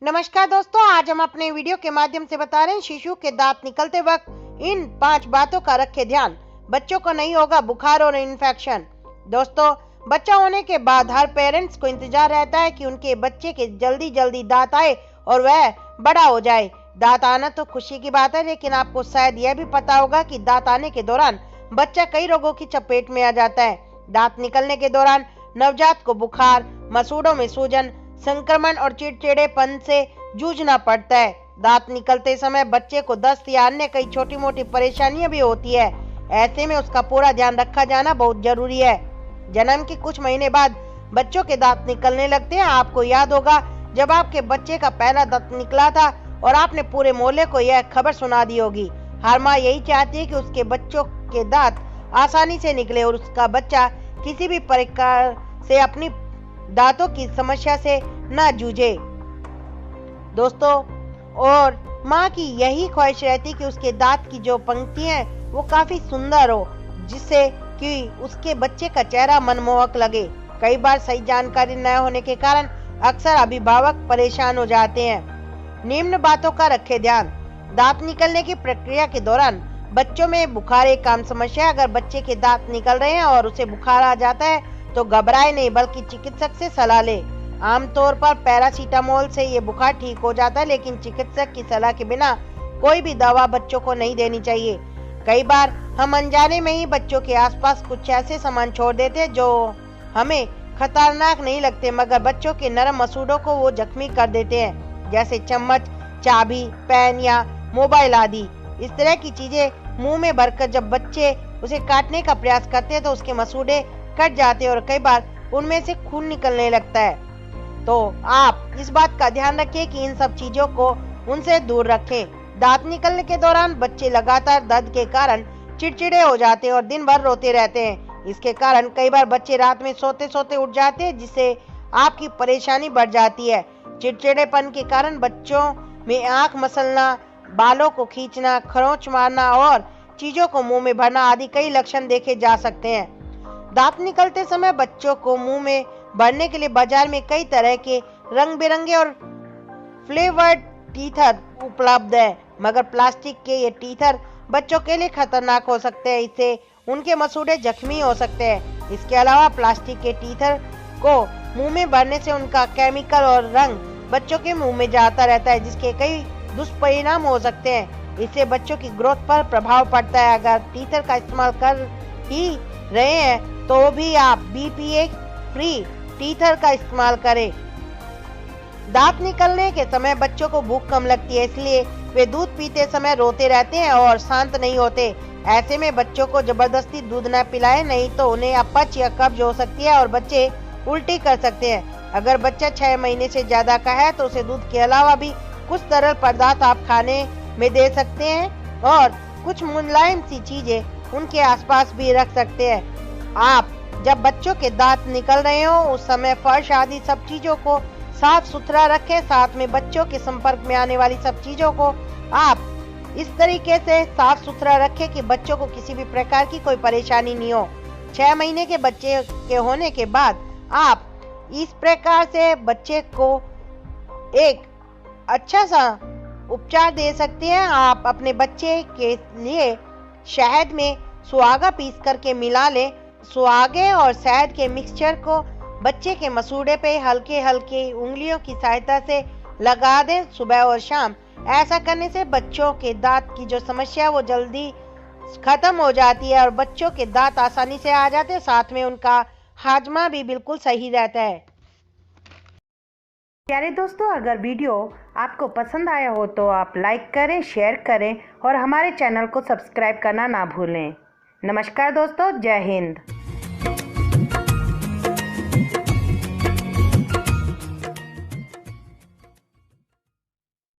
नमस्कार दोस्तों, आज हम अपने वीडियो के माध्यम से बता रहे हैं शिशु के दांत निकलते वक्त इन 5 बातों का रखें ध्यान। बच्चों को नहीं होगा बुखार और इन्फेक्शन। दोस्तों, बच्चा होने के बाद हर पेरेंट्स को इंतजार रहता है कि उनके बच्चे के जल्दी जल्दी दांत आए और वह बड़ा हो जाए। दांत आना तो खुशी की बात है, लेकिन आपको शायद यह भी पता होगा कि दांत आने के दौरान बच्चा कई रोगों की चपेट में आ जाता है। दांत निकलने के दौरान नवजात को बुखार, मसूड़ों में सूजन, संक्रमण और चिड़चिड़ेपन से जूझना पड़ता है। दांत निकलते समय बच्चे को दस्त या अन्य कई छोटी मोटी परेशानियां भी होती है। ऐसे में उसका पूरा ध्यान रखा जाना बहुत जरूरी है। जन्म के कुछ महीने बाद बच्चों के दांत निकलने लगते हैं। आपको याद होगा जब आपके बच्चे का पहला दांत निकला था और आपने पूरे मोहल्ले को यह खबर सुना दी होगी। हर माँ यही चाहती है कि उसके बच्चों के दांत आसानी से निकले और उसका बच्चा किसी भी प्रकार से अपनी दांतों की समस्या से न जूझे। दोस्तों, और माँ की यही ख्वाहिश रहती कि उसके दांत की जो पंक्तियां हैं वो काफी सुंदर हो, जिससे कि उसके बच्चे का चेहरा मनमोहक लगे। कई बार सही जानकारी न होने के कारण अक्सर अभिभावक परेशान हो जाते हैं। निम्न बातों का रखें ध्यान। दांत निकलने की प्रक्रिया के दौरान बच्चों में बुखार एक आम समस्या है। अगर बच्चे के दांत निकल रहे हैं और उसे बुखार आ जाता है तो घबराए नहीं, बल्कि चिकित्सक से सलाह ले। आमतौर पर पैरासीटामोल से ये बुखार ठीक हो जाता है, लेकिन चिकित्सक की सलाह के बिना कोई भी दवा बच्चों को नहीं देनी चाहिए। कई बार हम अनजाने में ही बच्चों के आसपास कुछ ऐसे सामान छोड़ देते हैं जो हमें खतरनाक नहीं लगते, मगर बच्चों के नरम मसूड़ों को वो जख्मी कर देते हैं, जैसे चम्मच, चाबी, पेन या मोबाइल आदि। इस तरह की चीजें मुंह में भरकर जब बच्चे उसे काटने का प्रयास करते हैं तो उसके मसूड़े कट जाते हैं और कई बार उनमें से खून निकलने लगता है। तो आप इस बात का ध्यान रखें कि इन सब चीजों को उनसे दूर रखें। दांत निकलने के दौरान बच्चे लगातार दर्द के कारण चिड़चिड़े हो जाते हैं और दिन भर रोते रहते हैं। इसके कारण कई बार बच्चे रात में सोते सोते उठ जाते हैं, जिससे आपकी परेशानी बढ़ जाती है। चिड़चिड़ेपन के कारण बच्चों में आंख मसलना, बालों को खींचना, खरोंच मारना और चीजों को मुंह में भरना आदि कई लक्षण देखे जा सकते हैं। दांत निकलते समय बच्चों को मुंह में भरने के लिए बाजार में कई तरह के रंग बिरंगे और फ्लेवर्ड टीथर उपलब्ध है, मगर प्लास्टिक के ये टीथर बच्चों के लिए खतरनाक हो सकते हैं। इससे उनके मसूड़े जख्मी हो सकते हैं। इसके अलावा प्लास्टिक के टीथर को मुंह में भरने से उनका केमिकल और रंग बच्चों के मुंह में जाता रहता है, जिसके कई दुष्परिणाम हो सकते हैं। इससे बच्चों की ग्रोथ पर प्रभाव पड़ता है। अगर टीथर का इस्तेमाल कर ही रहे हैं तो भी आप BPA फ्री टीथर का इस्तेमाल करें। दांत निकलने के समय बच्चों को भूख कम लगती है, इसलिए वे दूध पीते समय रोते रहते हैं और शांत नहीं होते। ऐसे में बच्चों को जबरदस्ती दूध न पिलाएं, नहीं तो उन्हें अपच या कब्ज हो सकती है और बच्चे उल्टी कर सकते हैं। अगर बच्चा 6 महीने से ज्यादा का है तो उसे दूध के अलावा भी कुछ तरल पदार्थ आप खाने में दे सकते हैं और कुछ मुलायम सी चीजें उनके आसपास भी रख सकते हैं। आप जब बच्चों के दांत निकल रहे हो उस समय फर्श आदि सब चीजों को साफ सुथरा रखें। साथ में बच्चों के संपर्क में आने वाली सब चीजों को आप इस तरीके से साफ सुथरा रखें कि बच्चों को किसी भी प्रकार की कोई परेशानी नहीं हो। 6 महीने के बच्चे के होने के बाद आप इस प्रकार से बच्चे को एक अच्छा सा उपचार दे सकते हैं। आप अपने बच्चे के लिए शहद में सुहागा पीस करके मिला लें। सुहागे और शहद के मिक्सचर को बच्चे के मसूड़े पे हल्के हल्के उंगलियों की सहायता से लगा दें सुबह और शाम। ऐसा करने से बच्चों के दांत की जो समस्या है वो जल्दी खत्म हो जाती है और बच्चों के दांत आसानी से आ जाते हैं। साथ में उनका हाजमा भी बिल्कुल सही रहता है। प्यारे दोस्तों, अगर वीडियो आपको पसंद आया हो तो आप लाइक करें, शेयर करें और हमारे चैनल को सब्सक्राइब करना ना भूलें। नमस्कार दोस्तों, जय हिंद।